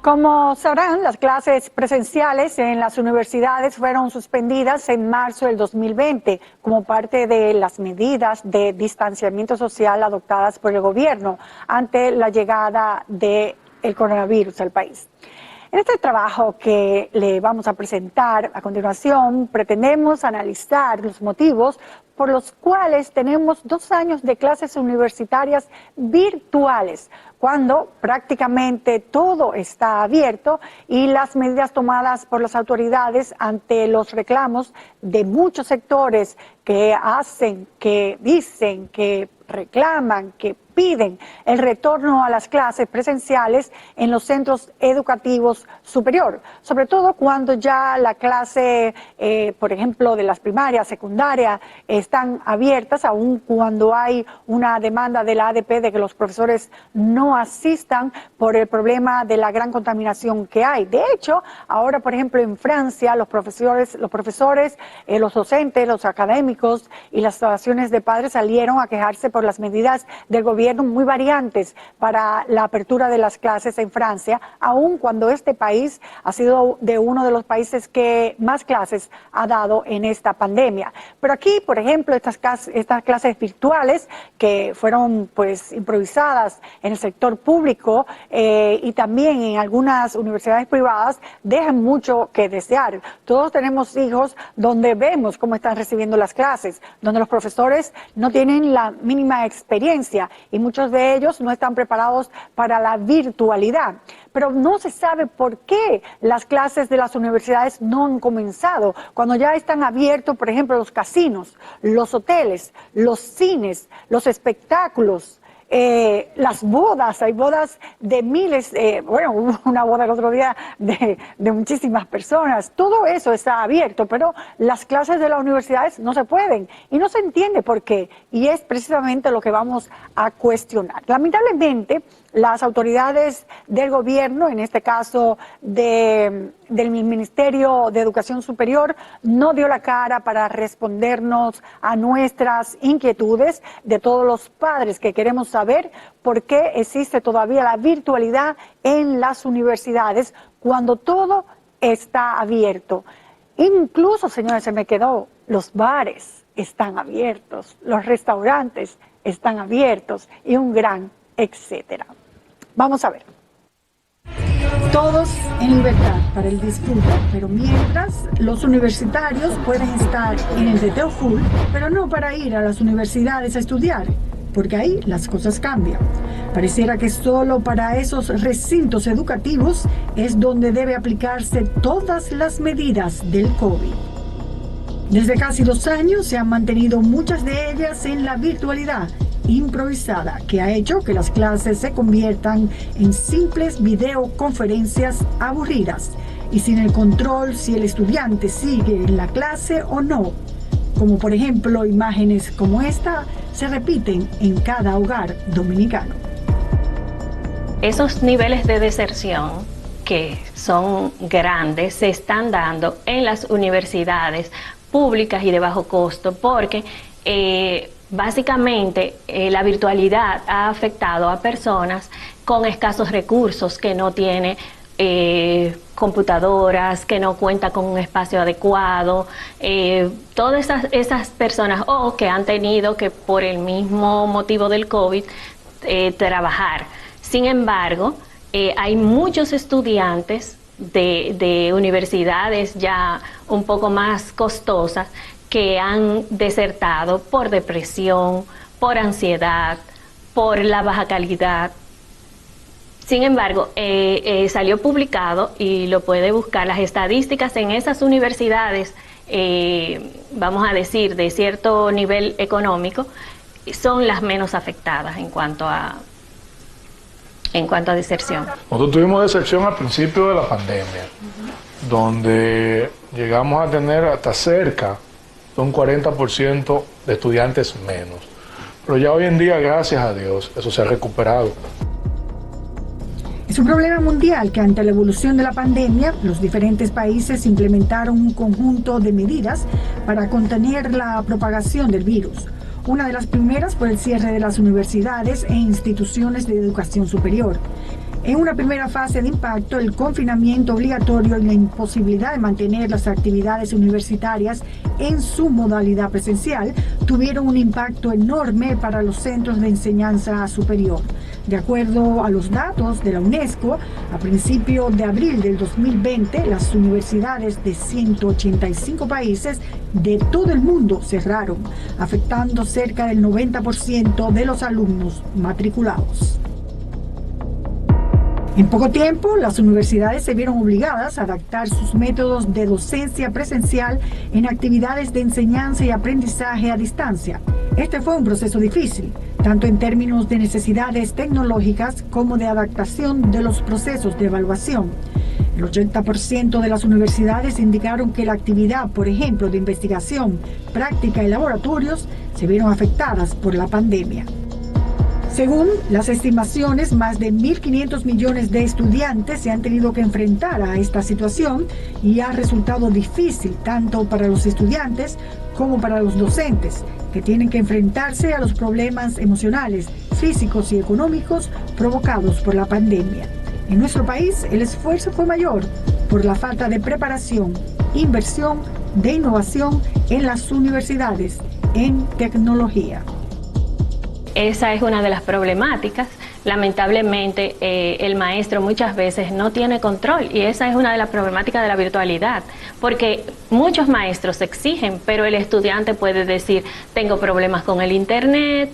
Como sabrán, las clases presenciales en las universidades fueron suspendidas en marzo del 2020 como parte de las medidas de distanciamiento social adoptadas por el gobierno ante la llegada del coronavirus al país. En este trabajo que le vamos a presentar a continuación, pretendemos analizar los motivos por los cuales tenemos 2 años de clases universitarias virtuales, cuando prácticamente todo está abierto y las medidas tomadas por las autoridades ante los reclamos de muchos sectores que hacen, que dicen, que reclaman, que piden el retorno a las clases presenciales en los centros educativos superior, sobre todo cuando ya la clase, por ejemplo, de las primarias, secundarias, están abiertas, aun cuando hay una demanda de la ADP de que los profesores no asistan por el problema de la gran contaminación que hay. De hecho, ahora, por ejemplo, en Francia, los profesores, los docentes, los académicos y las asociaciones de padres salieron a quejarse por las medidas del gobierno muy variantes para la apertura de las clases en Francia, aun cuando este país ha sido de uno de los países que más clases ha dado en esta pandemia. Pero aquí, por ejemplo, estas clases virtuales que fueron pues improvisadas en el sector público y también en algunas universidades privadas dejan mucho que desear. Todos tenemos hijos donde vemos cómo están recibiendo las clases, donde los profesores no tienen la mínima experiencia y muchos de ellos no están preparados para la virtualidad. Pero no se sabe por qué las clases de las universidades no han comenzado, cuando ya están abiertos, por ejemplo, los casinos, los hoteles, los cines, los espectáculos. Las bodas, hay bodas de miles, hubo una boda el otro día de muchísimas personas, todo eso está abierto, pero las clases de las universidades no se pueden y no se entiende por qué, y es precisamente lo que vamos a cuestionar. Lamentablemente, las autoridades del gobierno, en este caso del Ministerio de Educación Superior, no dio la cara para respondernos a nuestras inquietudes de todos los padres que queremos saber por qué existe todavía la virtualidad en las universidades cuando todo está abierto. Incluso, señores, se me quedó, los bares están abiertos, los restaurantes están abiertos y un gran etcétera. Vamos a ver. Todos en libertad para el disfrute, pero mientras los universitarios pueden estar en el teteo full, pero no para ir a las universidades a estudiar, porque ahí las cosas cambian. Pareciera que solo para esos recintos educativos es donde debe aplicarse todas las medidas del COVID. Desde casi 2 años se han mantenido muchas de ellas en la virtualidad improvisada, que ha hecho que las clases se conviertan en simples videoconferencias aburridas y sin el control si el estudiante sigue en la clase o no. Como por ejemplo, imágenes como esta se repiten en cada hogar dominicano. Esos niveles de deserción que son grandes se están dando en las universidades públicas y de bajo costo porque básicamente la virtualidad ha afectado a personas con escasos recursos, que no tienen computadoras, que no cuenta con un espacio adecuado, todas esas personas o que han tenido que por el mismo motivo del COVID trabajar. Sin embargo, hay muchos estudiantes de universidades ya un poco más costosas que han desertado por depresión, por ansiedad, por la baja calidad. Sin embargo, salió publicado y lo puede buscar, las estadísticas en esas universidades, vamos a decir, de cierto nivel económico, son las menos afectadas en cuanto a deserción. Nosotros tuvimos deserción al principio de la pandemia, donde llegamos a tener hasta cerca de un 40% de estudiantes menos. Pero ya hoy en día, gracias a Dios, eso se ha recuperado. Es un problema mundial que ante la evolución de la pandemia, los diferentes países implementaron un conjunto de medidas para contener la propagación del virus. Una de las primeras fue el cierre de las universidades e instituciones de educación superior. En una primera fase de impacto, el confinamiento obligatorio y la imposibilidad de mantener las actividades universitarias en su modalidad presencial tuvieron un impacto enorme para los centros de enseñanza superior. De acuerdo a los datos de la UNESCO, a principios de abril del 2020, las universidades de 185 países de todo el mundo cerraron, afectando cerca del 90% de los alumnos matriculados. En poco tiempo, las universidades se vieron obligadas a adaptar sus métodos de docencia presencial en actividades de enseñanza y aprendizaje a distancia. Este fue un proceso difícil, tanto en términos de necesidades tecnológicas como de adaptación de los procesos de evaluación. El 80% de las universidades indicaron que la actividad, por ejemplo, de investigación, práctica y laboratorios, se vieron afectadas por la pandemia. Según las estimaciones, más de 1.500 millones de estudiantes se han tenido que enfrentar a esta situación y ha resultado difícil tanto para los estudiantes como para los docentes, que tienen que enfrentarse a los problemas emocionales, físicos y económicos provocados por la pandemia. En nuestro país, el esfuerzo fue mayor por la falta de preparación, inversión, de innovación en las universidades, en tecnología. Esa es una de las problemáticas. Lamentablemente, el maestro muchas veces no tiene control y esa es una de las problemáticas de la virtualidad, porque muchos maestros exigen, pero el estudiante puede decir, tengo problemas con el internet,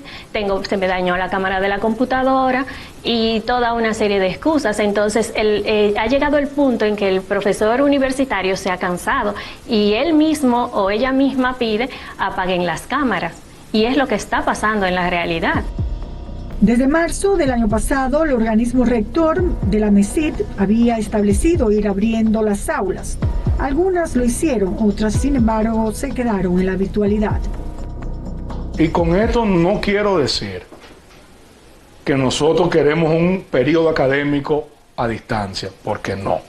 se me dañó la cámara de la computadora y toda una serie de excusas. Entonces, ha llegado el punto en que el profesor universitario se ha cansado y él mismo o ella misma pide apaguen las cámaras. Y es lo que está pasando en la realidad. Desde marzo del año pasado, el organismo rector de la MESID había establecido ir abriendo las aulas. Algunas lo hicieron, otras, sin embargo, se quedaron en la virtualidad. Y con esto no quiero decir que nosotros queremos un periodo académico a distancia, porque no.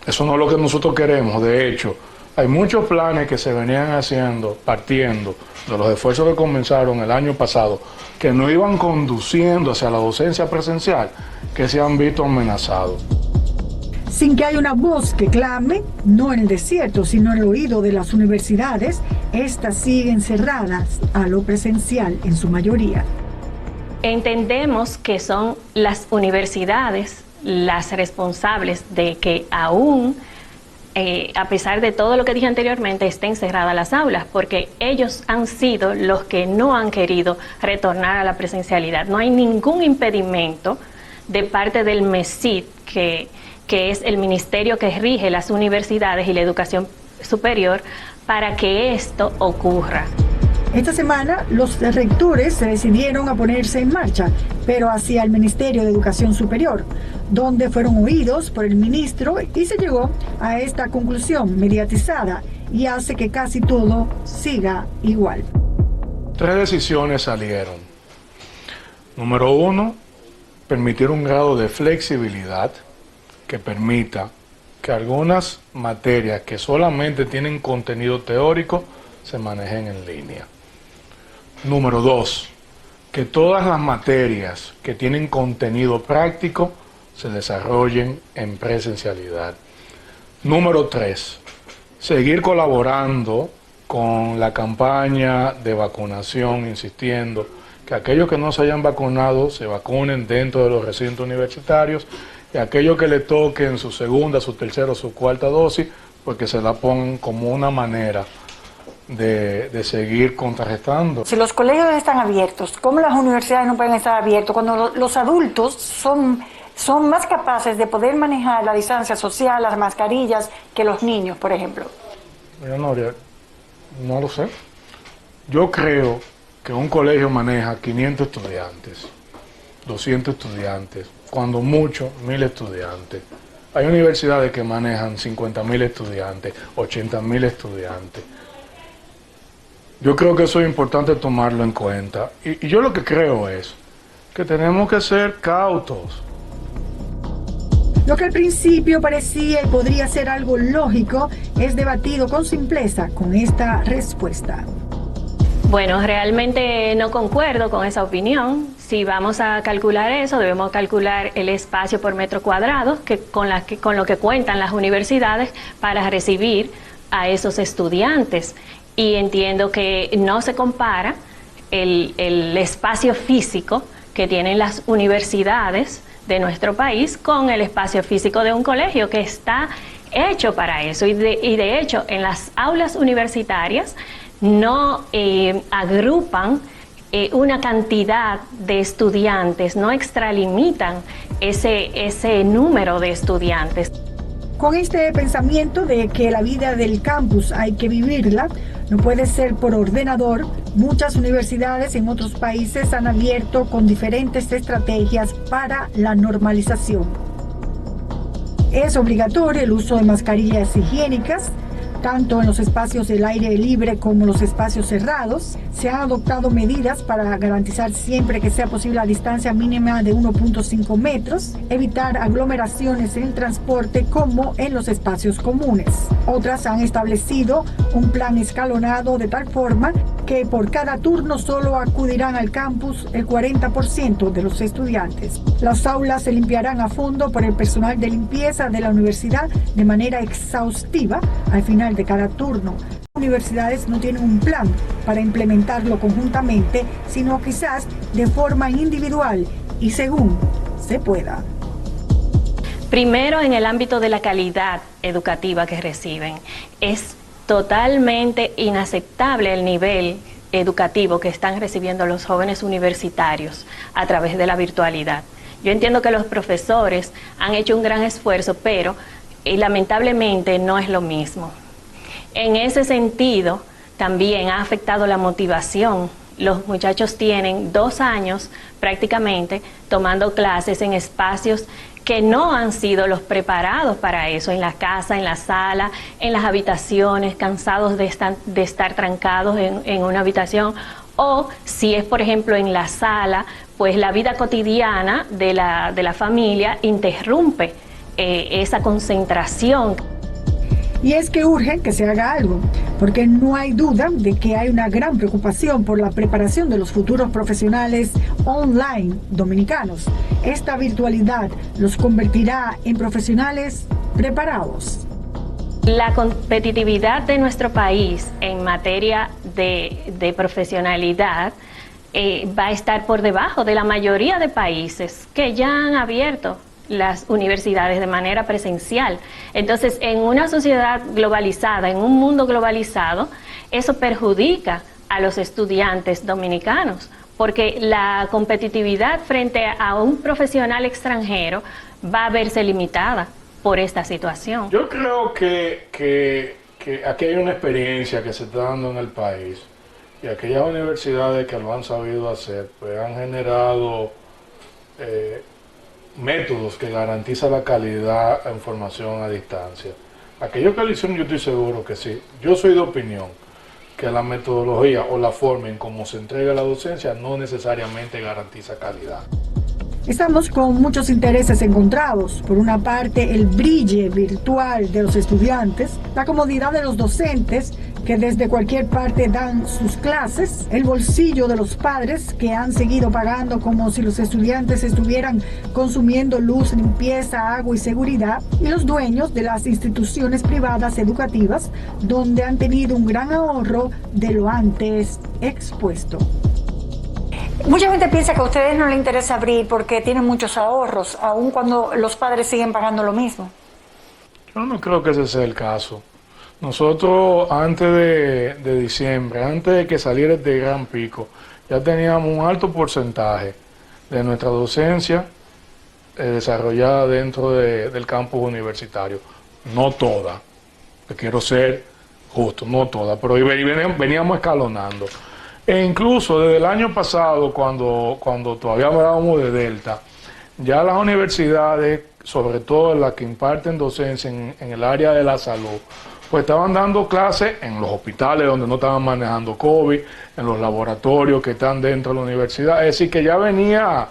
Eso no es lo que nosotros queremos. De hecho, hay muchos planes que se venían haciendo, partiendo de los esfuerzos que comenzaron el año pasado, que no iban conduciendo hacia la docencia presencial, que se han visto amenazados. Sin que haya una voz que clame, no en el desierto, sino en el oído de las universidades, estas siguen cerradas a lo presencial en su mayoría. Entendemos que son las universidades las responsables de que aún a pesar de todo lo que dije anteriormente, estén cerradas las aulas, porque ellos han sido los que no han querido retornar a la presencialidad. No hay ningún impedimento de parte del MESID, que es el ministerio que rige las universidades y la educación superior, para que esto ocurra. Esta semana, los rectores se decidieron a ponerse en marcha, pero hacia el Ministerio de Educación Superior, donde fueron oídos por el ministro y se llegó a esta conclusión mediatizada y hace que casi todo siga igual. 3 decisiones salieron. Número 1, permitir un grado de flexibilidad que permita que algunas materias que solamente tienen contenido teórico se manejen en línea. Número 2, que todas las materias que tienen contenido práctico se desarrollen en presencialidad. Número 3, seguir colaborando con la campaña de vacunación, insistiendo que aquellos que no se hayan vacunado se vacunen dentro de los recintos universitarios y aquellos que le toquen su segunda, su tercera o su cuarta dosis, porque se la pongan como una manera de seguir contrarrestando. Si los colegios están abiertos, ¿cómo las universidades no pueden estar abiertas? Cuando los adultos son más capaces de poder manejar la distancia social, las mascarillas, que los niños, por ejemplo. Mira, Noria, no lo sé. Yo creo que un colegio maneja 500 estudiantes, 200 estudiantes, cuando mucho 1.000 estudiantes. Hay universidades que manejan 50.000 estudiantes, 80.000 estudiantes. Yo creo que eso es importante tomarlo en cuenta. Y yo lo que creo es que tenemos que ser cautos. Lo que al principio parecía y podría ser algo lógico es debatido con simpleza con esta respuesta. Bueno, realmente no concuerdo con esa opinión. Si vamos a calcular eso, debemos calcular el espacio por metro cuadrado con lo que cuentan las universidades para recibir a esos estudiantes. Y entiendo que no se compara el espacio físico que tienen las universidades de nuestro país con el espacio físico de un colegio que está hecho para eso. Y de hecho, en las aulas universitarias no agrupan una cantidad de estudiantes, no extralimitan ese número de estudiantes. Con este pensamiento de que la vida del campus hay que vivirla, no puede ser por ordenador, muchas universidades en otros países han abierto con diferentes estrategias para la normalización. Es obligatorio el uso de mascarillas higiénicas, tanto en los espacios del aire libre como los espacios cerrados. Se han adoptado medidas para garantizar siempre que sea posible la distancia mínima de 1.5 metros, evitar aglomeraciones en el transporte como en los espacios comunes. Otras han establecido un plan escalonado de tal forma que por cada turno solo acudirán al campus el 40% de los estudiantes. Las aulas se limpiarán a fondo por el personal de limpieza de la universidad de manera exhaustiva al final de cada turno. Las universidades no tienen un plan para implementarlo conjuntamente, sino quizás de forma individual y según se pueda. Primero, en el ámbito de la calidad educativa que reciben, es totalmente inaceptable el nivel educativo que están recibiendo los jóvenes universitarios a través de la virtualidad. Yo entiendo que los profesores han hecho un gran esfuerzo, pero lamentablemente no es lo mismo. En ese sentido, también ha afectado la motivación. Los muchachos tienen 2 años prácticamente tomando clases en espacios que no han sido los preparados para eso, en la casa, en la sala, en las habitaciones, cansados de estar trancados en una habitación, o si es, por ejemplo, en la sala, pues la vida cotidiana de la familia interrumpe esa concentración. Y es que urge que se haga algo, porque no hay duda de que hay una gran preocupación por la preparación de los futuros profesionales online dominicanos. Esta virtualidad los convertirá en profesionales preparados. La competitividad de nuestro país en materia de profesionalidad va a estar por debajo de la mayoría de países que ya han abierto las universidades de manera presencial. Entonces, en una sociedad globalizada, en un mundo globalizado, eso perjudica a los estudiantes dominicanos, porque la competitividad frente a un profesional extranjero va a verse limitada por esta situación. Yo creo que aquí hay una experiencia que se está dando en el país, y aquellas universidades que lo han sabido hacer, pues han generado métodos que garantizan la calidad en formación a distancia. Aquellos que lo hicieron, yo estoy seguro que sí. Yo soy de opinión que la metodología o la forma en cómo se entrega la docencia no necesariamente garantiza calidad. Estamos con muchos intereses encontrados. Por una parte, el brillo virtual de los estudiantes, la comodidad de los docentes que desde cualquier parte dan sus clases, el bolsillo de los padres que han seguido pagando como si los estudiantes estuvieran consumiendo luz, limpieza, agua y seguridad, y los dueños de las instituciones privadas educativas donde han tenido un gran ahorro de lo antes expuesto. Mucha gente piensa que a ustedes no les interesa abrir porque tienen muchos ahorros, aun cuando los padres siguen pagando lo mismo. Yo no creo que ese sea el caso. Nosotros antes de diciembre, antes de que saliera este gran pico, ya teníamos un alto porcentaje de nuestra docencia desarrollada dentro del campus universitario. No toda, que quiero ser justo, no toda, pero veníamos escalonando. E incluso desde el año pasado, cuando todavía hablábamos de Delta, ya las universidades, sobre todo las que imparten docencia en el área de la salud, pues estaban dando clases en los hospitales donde no estaban manejando COVID, en los laboratorios que están dentro de la universidad. Es decir, que ya venía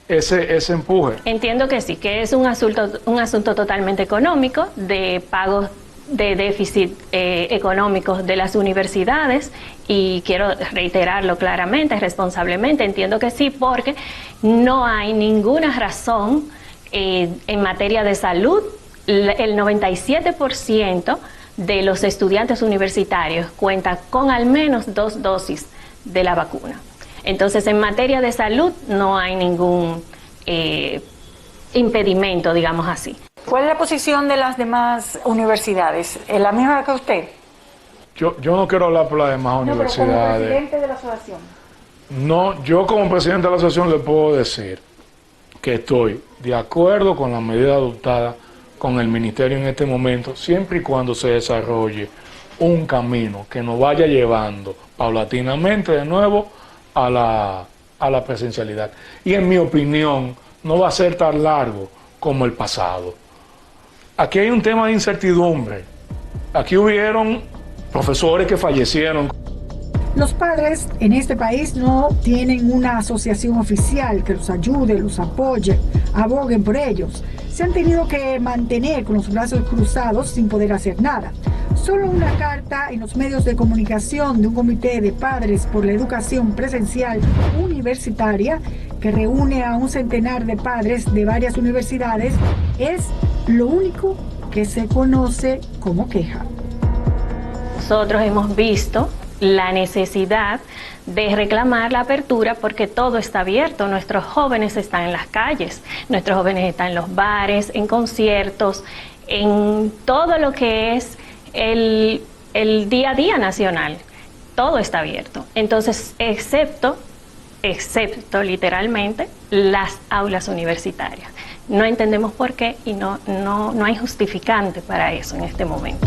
ese empuje. Entiendo que sí, que es un asunto totalmente económico, de pagos de déficit económicos de las universidades, y quiero reiterarlo claramente, responsablemente, entiendo que sí, porque no hay ninguna razón en materia de salud. El 97% de los estudiantes universitarios cuenta con al menos 2 dosis de la vacuna. Entonces, en materia de salud no hay ningún impedimento, digamos así. ¿Cuál es la posición de las demás universidades? ¿La misma que usted? Yo no quiero hablar por las demás universidades. Pero como presidente de la asociación. No, yo como presidente de la asociación le puedo decir que estoy de acuerdo con la medida adoptada con el ministerio en este momento, siempre y cuando se desarrolle un camino que nos vaya llevando paulatinamente de nuevo a la presencialidad. Y en mi opinión, no va a ser tan largo como el pasado. Aquí hay un tema de incertidumbre. Aquí hubieron profesores que fallecieron. Los padres en este país no tienen una asociación oficial que los ayude, los apoye, aboguen por ellos. Se han tenido que mantener con los brazos cruzados sin poder hacer nada. Solo una carta en los medios de comunicación de un comité de padres por la educación presencial universitaria que reúne a un centenar de padres de varias universidades es lo único que se conoce como queja. Nosotros hemos visto la necesidad de reclamar la apertura porque todo está abierto. Nuestros jóvenes están en las calles, nuestros jóvenes están en los bares, en conciertos, en todo lo que es el día a día nacional. Todo está abierto. Entonces, excepto literalmente las aulas universitarias. No entendemos por qué y no hay justificante para eso en este momento.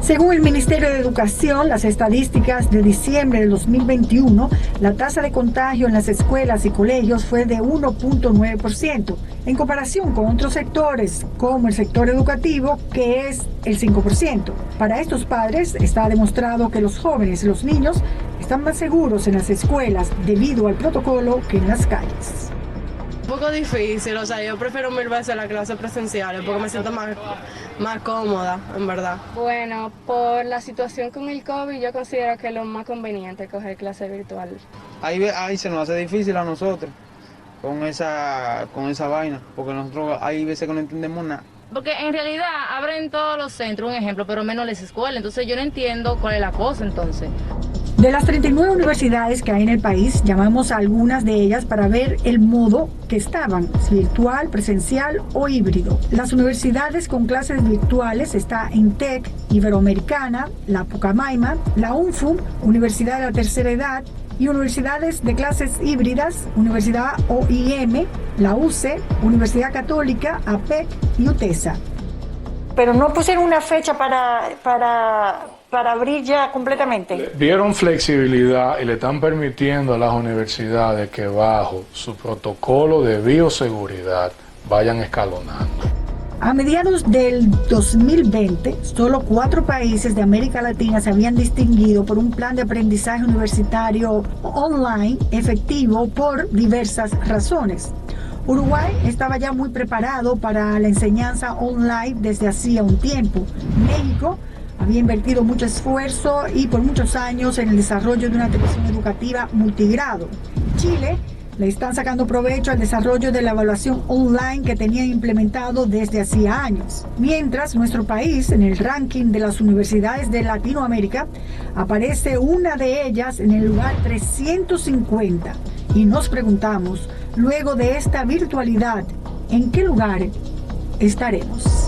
Según el Ministerio de Educación, las estadísticas de diciembre del 2021, la tasa de contagio en las escuelas y colegios fue de 1.9%, en comparación con otros sectores, como el sector educativo, que es el 5%. Para estos padres está demostrado que los jóvenes y los niños están más seguros en las escuelas debido al protocolo que en las calles. Un poco difícil, o sea, yo prefiero 1000 veces las clases presenciales porque me siento más cómoda, en verdad. Bueno, por la situación con el COVID, yo considero que es lo más conveniente coger clases virtuales. Ahí se nos hace difícil a nosotros con esa vaina, porque nosotros hay veces que no entendemos nada. Porque en realidad abren todos los centros, un ejemplo, pero menos las escuelas, entonces yo no entiendo cuál es la cosa entonces. De las 39 universidades que hay en el país, llamamos a algunas de ellas para ver el modo que estaban, si virtual, presencial o híbrido. Las universidades con clases virtuales está INTEC, Iberoamericana, la Pucamaima, la UNFU, Universidad de la Tercera Edad, y universidades de clases híbridas, Universidad OIM, la UCE, Universidad Católica, APEC y UTESA. Pero no pusieron una fecha para abrir ya completamente. Vieron flexibilidad y le están permitiendo a las universidades que bajo su protocolo de bioseguridad vayan escalonando. A mediados del 2020, solo 4 países de América Latina se habían distinguido por un plan de aprendizaje universitario online efectivo por diversas razones. Uruguay estaba ya muy preparado para la enseñanza online desde hacía un tiempo. México había invertido mucho esfuerzo y por muchos años en el desarrollo de una televisión educativa multigrado. Chile le están sacando provecho al desarrollo de la evaluación online que tenían implementado desde hacía años. Mientras nuestro país, en el ranking de las universidades de Latinoamérica, aparece una de ellas en el lugar 350. Y nos preguntamos, luego de esta virtualidad, ¿en qué lugar estaremos?